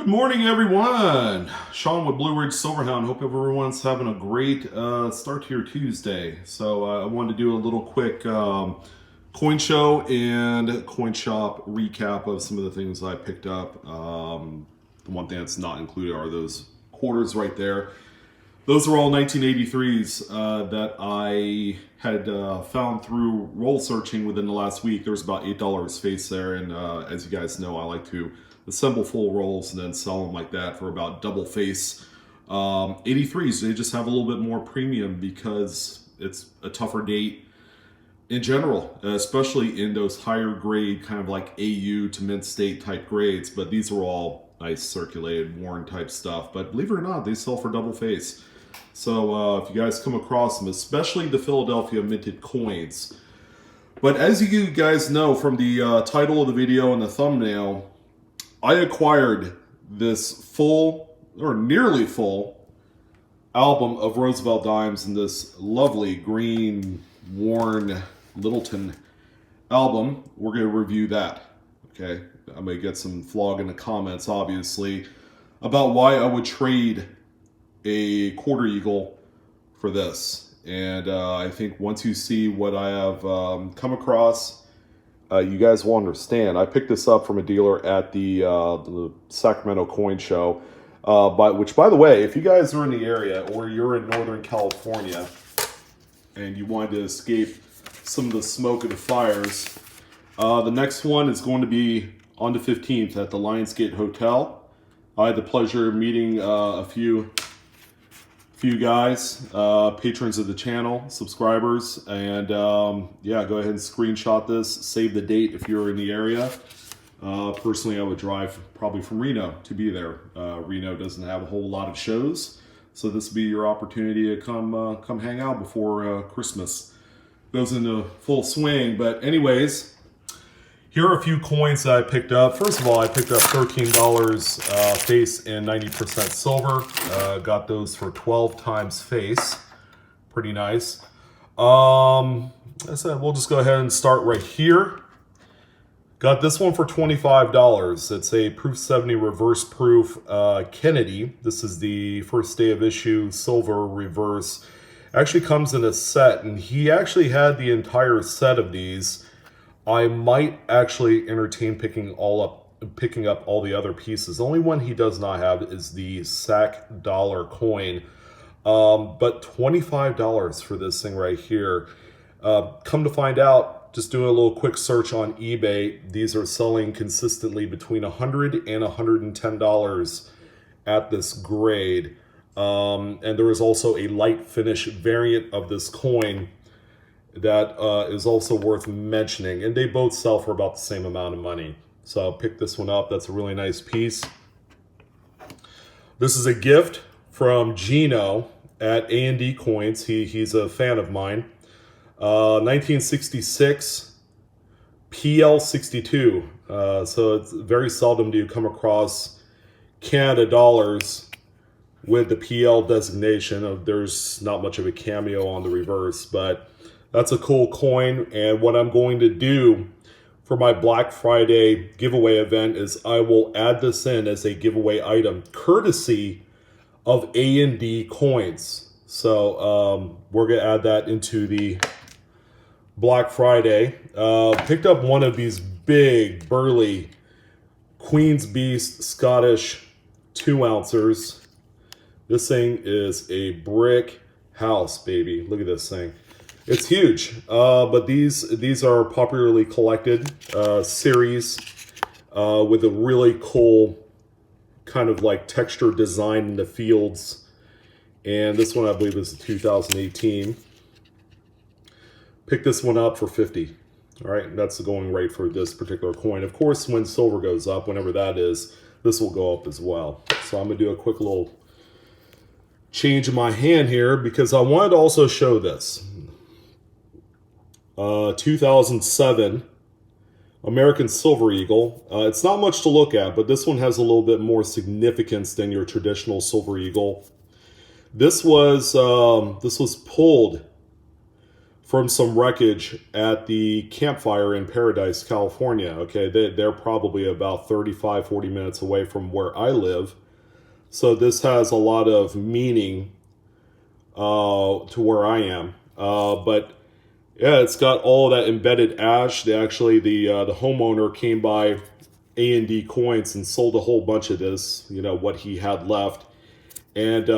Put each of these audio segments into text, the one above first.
Good morning, everyone. Sean with Blue Ridge Silverhound. Hope everyone's having a great start to your Tuesday. So I wanted to do a little quick coin show and coin shop recap of some of the things I picked up. The one thing that's not included are those quarters right there. Those are all 1983s that I had found through roll searching within the last week. There was about $8 face there, and as you guys know, I like to assemble full rolls and then sell them like that for about double face. 83s, they just have a little bit more premium because it's a tougher date in general, especially in those higher grade kind of like AU to mint state type grades. But these are all nice circulated, worn type stuff. But believe it or not, they sell for double face. So if you guys come across them, especially the Philadelphia minted coins. But as you guys know from the title of the video and the thumbnail, I acquired this full, or nearly full, album of Roosevelt dimes in this lovely green, worn Littleton album. We're going to review that, okay? I'm going to get some flog in the comments, obviously, about why I would trade a quarter eagle for this. And I think once you see what I have come across, you guys will understand. I picked this up from a dealer at the Sacramento Coin Show. Which, by the way, if you guys are in the area or you're in Northern California and you wanted to escape some of the smoke of the fires, the next one is going to be on the 15th at the Lionsgate Hotel. I had the pleasure of meeting a few guys, patrons of the channel, subscribers, and yeah, go ahead and screenshot this, save the date if you're in the area. Personally, I would drive probably from Reno to be there. Reno doesn't have a whole lot of shows, so this would be your opportunity to come hang out before Christmas goes into full swing. But anyways, here are a few coins that I picked up. First of all, I picked up $13 face and 90% silver. Got those for 12 times face. Pretty nice. As I said, we'll just go ahead and start right here. Got this one for $25. It's a Proof 70 reverse proof Kennedy. This is the first day of issue silver reverse. Actually comes in a set, and he actually had the entire set of these. I might actually entertain picking up all the other pieces. The only one he does not have is the SAC dollar coin. But $25 for this thing right here. Come to find out, just doing a little quick search on eBay, these are selling consistently between $100 and $110 at this grade. And there is also a light finish variant of this coin that is also worth mentioning, and they both sell for about the same amount of money. So I'll pick this one up. That's a really nice piece. This is a gift from Gino at A&D Coins. He's a fan of mine. 1966 PL62. So it's very seldom do you come across Canada dollars with the PL designation. There's not much of a cameo on the reverse, but that's a cool coin. And what I'm going to do for my Black Friday giveaway event is I will add this in as a giveaway item, courtesy of A&D Coins. So we're going to add that into the Black Friday. Picked up one of these big, burly Queen's Beast Scottish 2-ounces. This thing is a brick house, baby. Look at this thing. It's huge, but these are popularly collected series with a really cool kind of like texture design in the fields. And this one I believe is 2018. Pick this one up for $50. All right, that's the going rate for this particular coin. Of course, when silver goes up, whenever that is, this will go up as well. So I'm gonna do a quick little change in my hand here because I wanted to also show this. 2007 American Silver Eagle. It's not much to look at, but this one has a little bit more significance than your traditional Silver Eagle. This was pulled from some wreckage at the campfire in Paradise, California. Okay, they're probably about 35, 40 minutes away from where I live. So this has a lot of meaning to where I am. But yeah, it's got all that embedded ash. The homeowner came by A&D Coins and sold a whole bunch of this, what he had left. And,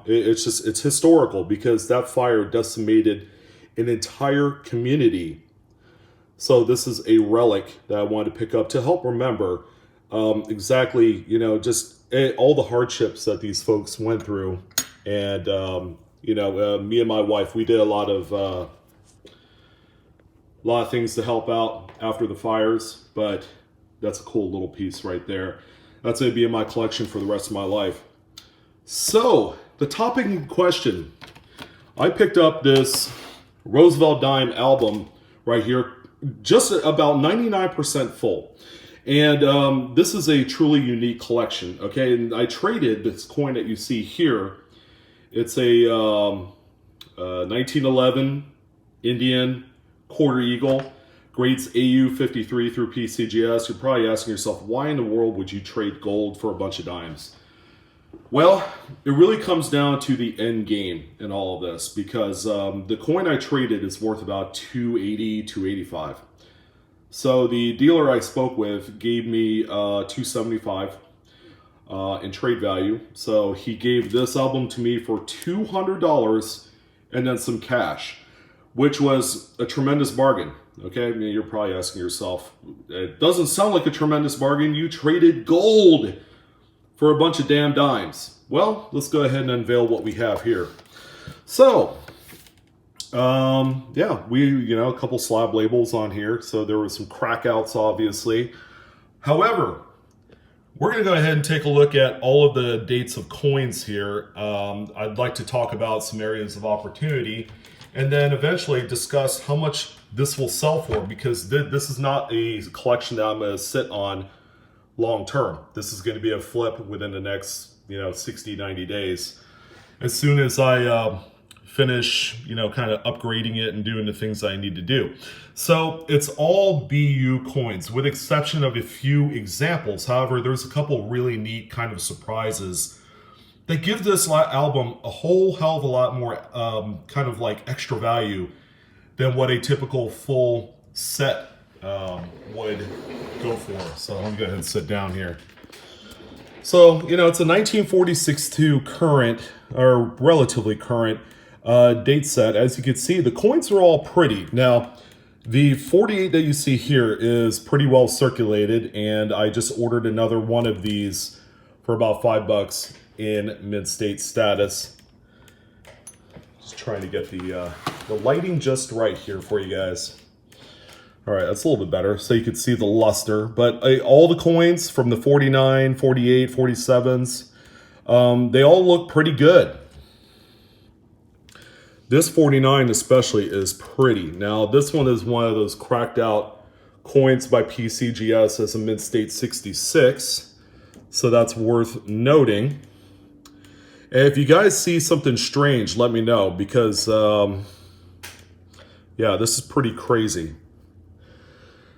it's historical because that fire decimated an entire community. So this is a relic that I wanted to pick up to help remember exactly, all the hardships that these folks went through. And, me and my wife, we did a lot of things to help out after the fires, but that's a cool little piece right there. That's going to be in my collection for the rest of my life. So, the topic in question, I picked up this Roosevelt dime album right here, just about 99% full. And this is a truly unique collection, okay? And I traded this coin that you see here. It's a 1911 Indian quarter eagle, grades AU 53 through PCGS. You're probably asking yourself, why in the world would you trade gold for a bunch of dimes? Well, it really comes down to the end game in all of this, because the coin I traded is worth about $280, $285. So the dealer I spoke with gave me $275 in trade value. So he gave this album to me for $200 and then some cash, which was a tremendous bargain. Okay, I mean, you're probably asking yourself, it doesn't sound like a tremendous bargain. You traded gold for a bunch of damn dimes. Well, let's go ahead and unveil what we have here. So, a couple slab labels on here. So there were some crackouts, obviously. However, we're going to go ahead and take a look at all of the dates of coins here. I'd like to talk about some areas of opportunity and then eventually discuss how much this will sell for, because this is not a collection that I'm going to sit on long term. This is going to be a flip within the next 60, 90 days. As soon as I finish kind of upgrading it and doing the things I need to do. So it's all BU coins with exception of a few examples. However, there's a couple really neat kind of surprises that give this album a whole hell of a lot more kind of like extra value than what a typical full set would go for. So let me go ahead and sit down here. So, it's a 1946 to current, or relatively current, date set. As you can see, the coins are all pretty. Now, the 48 that you see here is pretty well circulated, and I just ordered another one of these for about $5 in mid-state status. Just trying to get the lighting just right here for you guys. All right, that's a little bit better, so you can see the luster. But all the coins from the 49, 48, 47s, they all look pretty good. This 49 especially is pretty. Now, this one is one of those cracked out coins by PCGS as a mid-state 66, so that's worth noting. And if you guys see something strange, let me know, because, this is pretty crazy.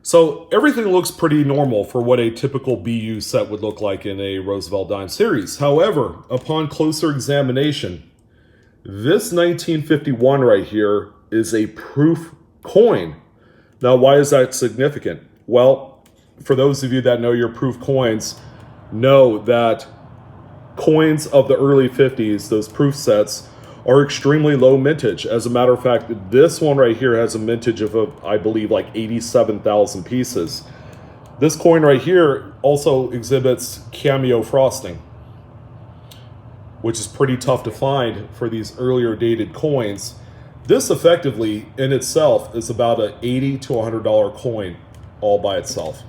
So everything looks pretty normal for what a typical BU set would look like in a Roosevelt dime series. However, upon closer examination, this 1951 right here is a proof coin. Now, why is that significant? Well, for those of you that know your proof coins, know that coins of the early 50s, those proof sets, are extremely low mintage. As a matter of fact, this one right here has a mintage of, I believe, like 87,000 pieces. This coin right here also exhibits cameo frosting, which is pretty tough to find for these earlier dated coins. This effectively in itself is about an $80 to $100 coin all by itself,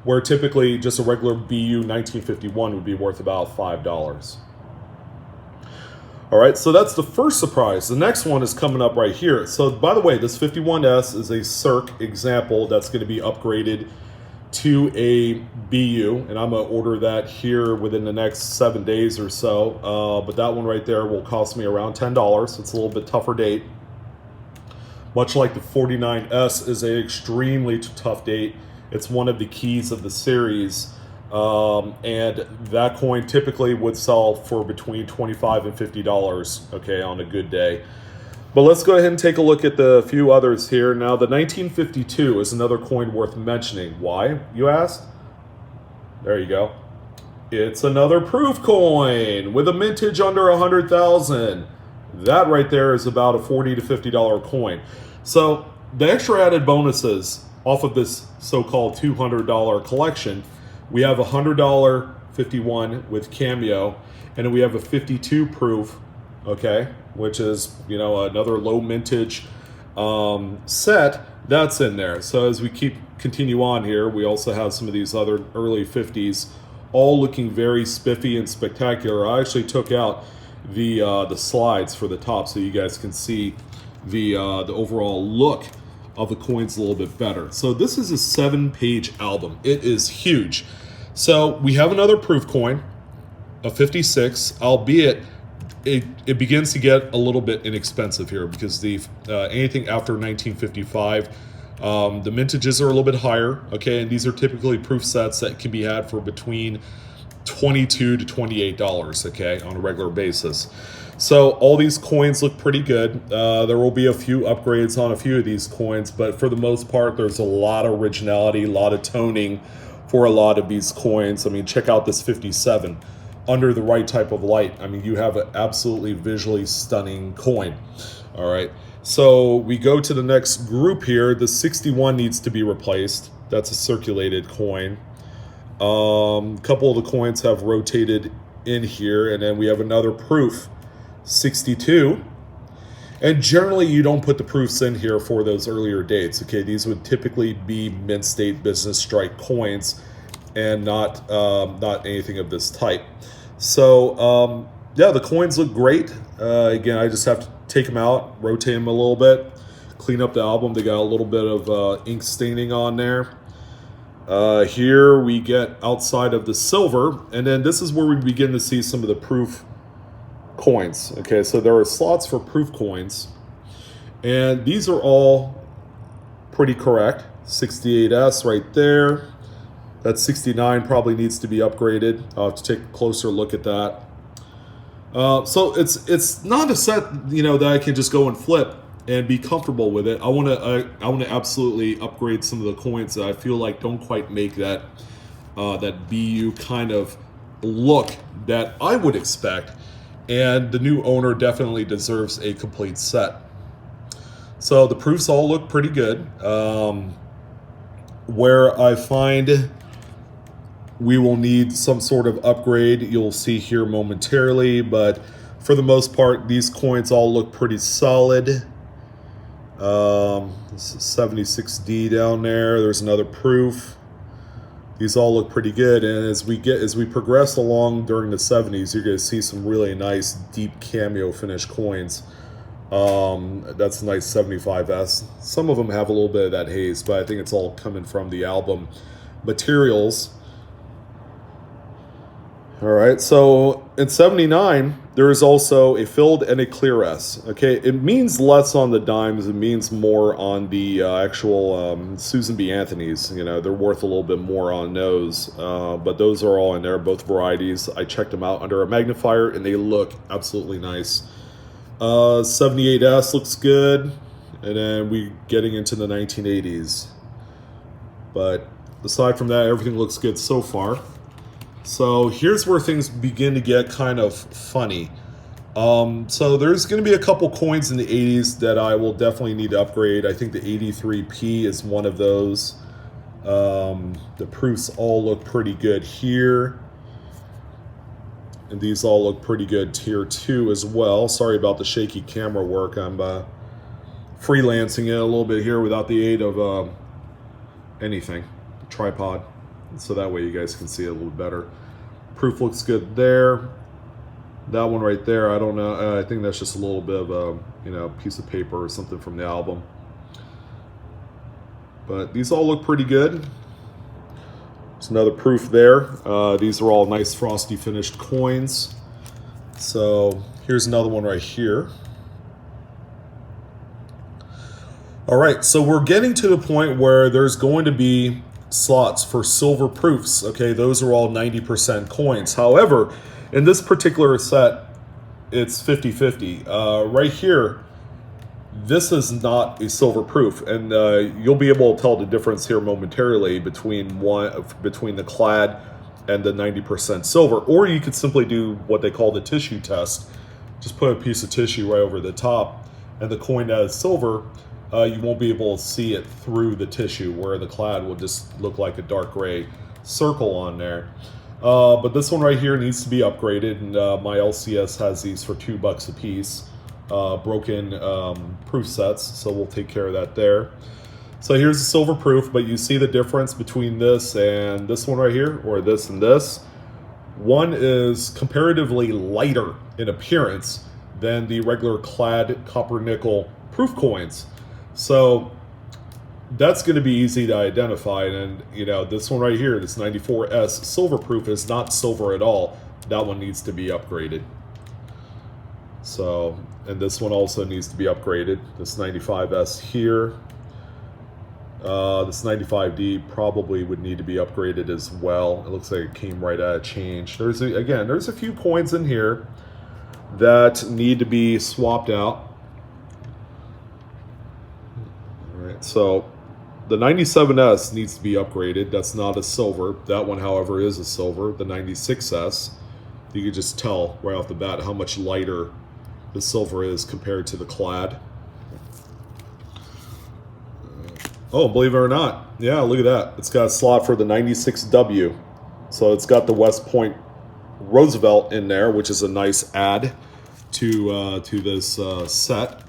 where typically just a regular BU 1951 would be worth about $5. All right, so that's the first surprise. The next one is coming up right here. So by the way, this 51S is a Cirque example that's going to be upgraded to a BU, and I'm going to order that here within the next 7 days or so. But that one right there will cost me around $10. It's a little bit tougher date. much like the 49S is an extremely tough date. It's one of the keys of the series. And that coin typically would sell for between $25 and $50, okay, on a good day. But let's go ahead and take a look at the few others here. Now, the 1952 is another coin worth mentioning. Why, you ask? There you go. It's another proof coin with a mintage under 100,000. That right there is about a $40 to $50 coin. So the extra added bonuses off of this so-called $200 collection, we have a $100 51 with Cameo, and then we have a 52 proof, okay, which is, you know, another low mintage set that's in there. So as we continue on here, we also have some of these other early 50s, all looking very spiffy and spectacular. I actually took out the slides for the top so you guys can see the overall look of the coins a little bit better. So this is a 7-page album. It is huge. So we have another proof coin, a 56, albeit it begins to get a little bit inexpensive here because the anything after 1955, the mintages are a little bit higher, okay, and these are typically proof sets that can be had for between $22 to $28, okay, on a regular basis. So all these coins look pretty good. There will be a few upgrades on a few of these coins, but for the most part, there's a lot of originality, a lot of toning for a lot of these coins. I mean, check out this 57. Under the right type of light, I mean, you have an absolutely visually stunning coin. All right, so we go to the next group here. The 61 needs to be replaced. That's a circulated coin. A couple of the coins have rotated in here, and then we have another proof, 62. And generally, you don't put the proofs in here for those earlier dates. Okay, these would typically be mint state business strike coins, and not anything of this type. So yeah, the coins look great. Again, I just have to take them out, rotate them a little bit, clean up the album. They got a little bit of ink staining on there. Here we get outside of the silver, and then this is where we begin to see some of the proof coins. Okay, so there are slots for proof coins, and these are all pretty correct. 68S right there. That 69 probably needs to be upgraded. I'll have to take a closer look at that. So it's not a set, you know, that I can just go and flip and be comfortable with it. I want to absolutely upgrade some of the coins that I feel like don't quite make that that BU kind of look that I would expect. And the new owner definitely deserves a complete set. So the proofs all look pretty good. Where I find we will need some sort of upgrade, you'll see here momentarily, but for the most part, these coins all look pretty solid. This is 76D down there. There's another proof. These all look pretty good, and as we progress along during the 70s, you're going to see some really nice deep cameo finish coins. That's a nice 75S. Some of them have a little bit of that haze, but I think it's all coming from the album materials. All right, so in 79, there is also a filled and a clear S. Okay, it means less on the dimes. It means more on the actual Susan B. Anthony's. You know, they're worth a little bit more on those. But those are all in there, both varieties. I checked them out under a magnifier, and they look absolutely nice. 78S looks good. And then we getting into the 1980s. But aside from that, everything looks good so far. So here's where things begin to get kind of funny. So there's going to be a couple coins in the 80s that I will definitely need to upgrade. I think the 83P is one of those. The proofs all look pretty good here. And these all look pretty good tier 2 as well. Sorry about the shaky camera work. I'm freelancing it a little bit here without the aid of anything, tripod. So that way you guys can see it a little better. Proof looks good there. That one right there, I don't know. I think that's just a little bit of a piece of paper or something from the album. But these all look pretty good. There's another proof there. These are all nice frosty finished coins. So here's another one right here. All right, so we're getting to the point where there's going to be slots for silver proofs. Okay, those are all 90% coins. However, in this particular set, it's 50-50. Right here, this is not a silver proof, and you'll be able to tell the difference here momentarily between the clad and the 90% silver. Or you could simply do what they call the tissue test. Just put a piece of tissue right over the top, and the coin that is silver, you won't be able to see it through the tissue, where the clad will just look like a dark gray circle on there. But this one right here needs to be upgraded, and my LCS has these for $2 a piece, broken proof sets, so we'll take care of that there. So here's the silver proof, but you see the difference between this and this one right here, or this and this. One is comparatively lighter in appearance than the regular clad copper nickel proof coins. So that's going to be easy to identify. And you know, this one right here, this 94S silver proof, is not silver at all. That one needs to be upgraded. So, and this one also needs to be upgraded. This 95S here, this 95D probably would need to be upgraded as well. It looks like it came right out of change. There's a few coins in here that need to be swapped out. All right, so the 97S needs to be upgraded. That's not a silver. That one, however, is a silver. The 96S, you can just tell right off the bat how much lighter the silver is compared to the clad. Oh, believe it or not, yeah, look at that. It's got a slot for the 96W. So it's got the West Point Roosevelt in there, which is a nice add to this set.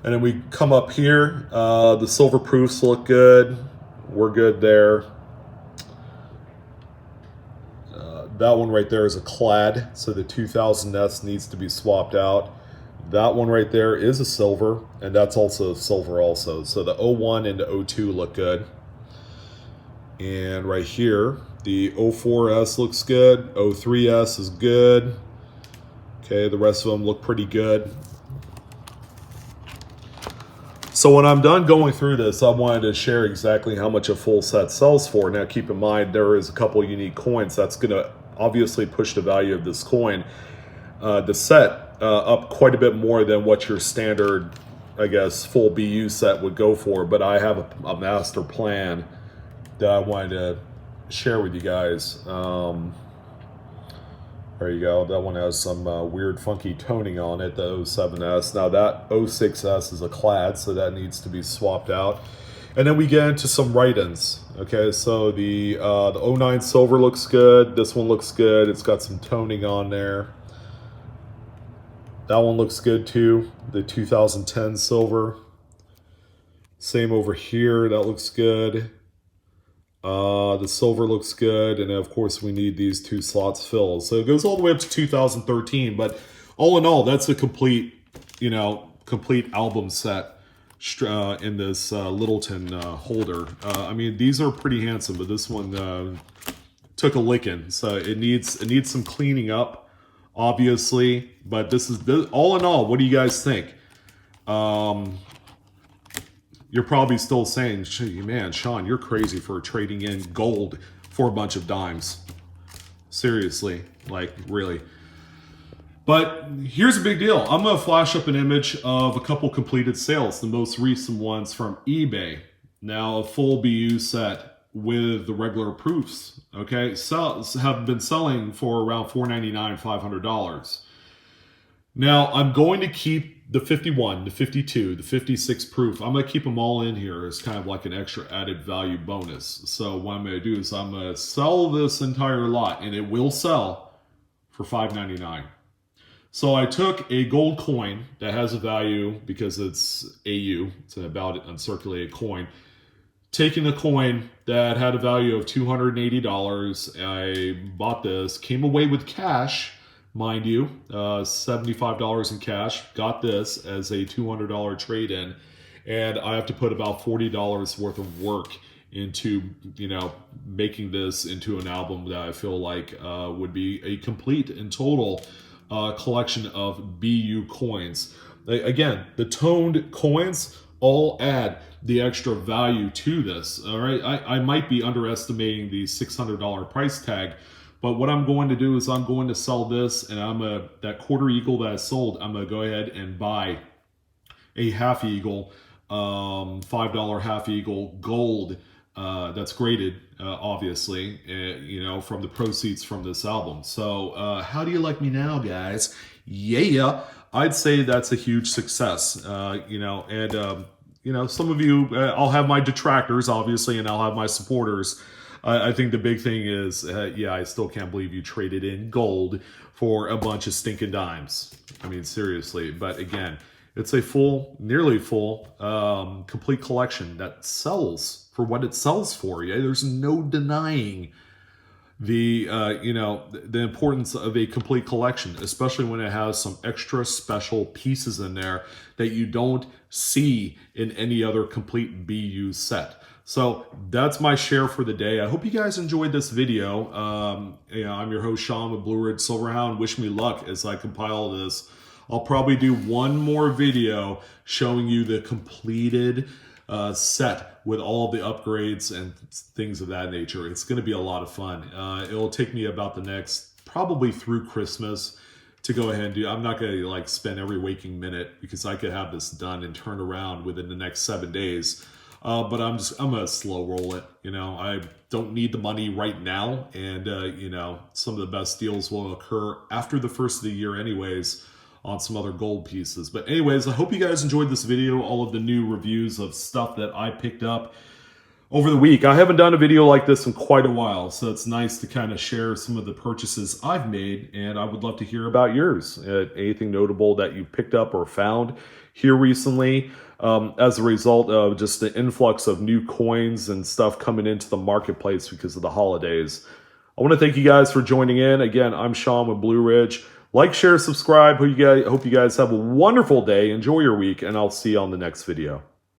And then we come up here. The silver proofs look good. We're good there. That one right there is a clad, so the 2000S needs to be swapped out. That one right there is a silver, and that's also silver also. So the 01 and the 02 look good. And right here, the 04S looks good. 03S is good. Okay, the rest of them look pretty good. So when I'm done going through this, I wanted to share exactly how much a full set sells for. Now keep in mind, there is a couple unique coins that's going to obviously push the value of this coin, the set, up quite a bit more than what your standard, I guess, full BU set would go for. But I have a master plan that I wanted to share with you guys. There you go. That one has some weird funky toning on it, the 07S. Now that 06S is a clad, so that needs to be swapped out. And then we get into some write-ins. Okay, so the 09 silver looks good. This one looks good. It's got some toning on there. That one looks good too. The 2010 silver. Same over here. That looks good. The silver looks good, and of course we need these two slots filled. So it goes all the way up to 2013, but all in all, that's a complete, complete album set in this Littleton holder. I mean, these are pretty handsome, but this one took a licking, so it needs some cleaning up, obviously. But this is all in all. What do you guys think? You're probably still saying, man, Sean, you're crazy for trading in gold for a bunch of dimes. Seriously, like, really. But here's a big deal. I'm going to flash up an image of a couple completed sales, the most recent ones from eBay. Now, a full BU set with the regular proofs, okay, have been selling for around $499, $500. Now, I'm going to keep the 51, the 52, the 56 proof. I'm going to keep them all in here as kind of like an extra added value bonus. So what I'm going to do is I'm going to sell this entire lot, and it will sell for $5.99. So I took a gold coin that has a value because it's AU, it's about uncirculated coin. Taking the coin that had a value of $280, I bought this, came away with cash, mind you, $75 in cash, got this as a $200 trade-in, and I have to put about $40 worth of work into, making this into an album that I feel like would be a complete and total collection of BU coins. Again, the toned coins all add the extra value to this. All right, I might be underestimating the $600 price tag, but what I'm going to do is I'm going to sell this, and that quarter eagle that I sold, I'm gonna go ahead and buy a half eagle, $5 half eagle gold that's graded, obviously, you know, from the proceeds from this album. So how do you like me now, guys? Yeah, I'd say that's a huge success, you know, and you know, some of you, I'll have my detractors, obviously, and I'll have my supporters. I think the big thing is, yeah, I still can't believe you traded in gold for a bunch of stinking dimes. I mean, seriously. But again, it's a full, nearly full, complete collection that sells for what it sells for. Yeah, there's no denying the you know, the importance of a complete collection, especially when it has some extra special pieces in there that you don't see in any other complete BU set. So that's my share for the day. I hope you guys enjoyed this video. You know, I'm your host Sean with Blue Ridge Silverhound. Wish me luck as I compile this. I'll probably do one more video showing you the completed set with all the upgrades and things of that nature. It's going to be a lot of fun. It'll take me about the next, probably through Christmas, to go ahead and do. I'm not going to like spend every waking minute, because I could have this done and turned around within the next 7 days. But I'm gonna slow roll it. You know, I don't need the money right now, and you know, some of the best deals will occur after the first of the year anyways, on some other gold pieces. But anyways, I hope you guys enjoyed this video, all of the new reviews of stuff that I picked up over the week. I haven't done a video like this in quite a while, so it's nice to kind of share some of the purchases I've made, and I would love to hear about yours. Anything notable that you picked up or found here recently as a result of just the influx of new coins and stuff coming into the marketplace because of the holidays. I want to thank you guys for joining in. Again, I'm Sean with Blue Ridge. Like, share, subscribe. Hope you guys have a wonderful day. Enjoy your week, and I'll see you on the next video.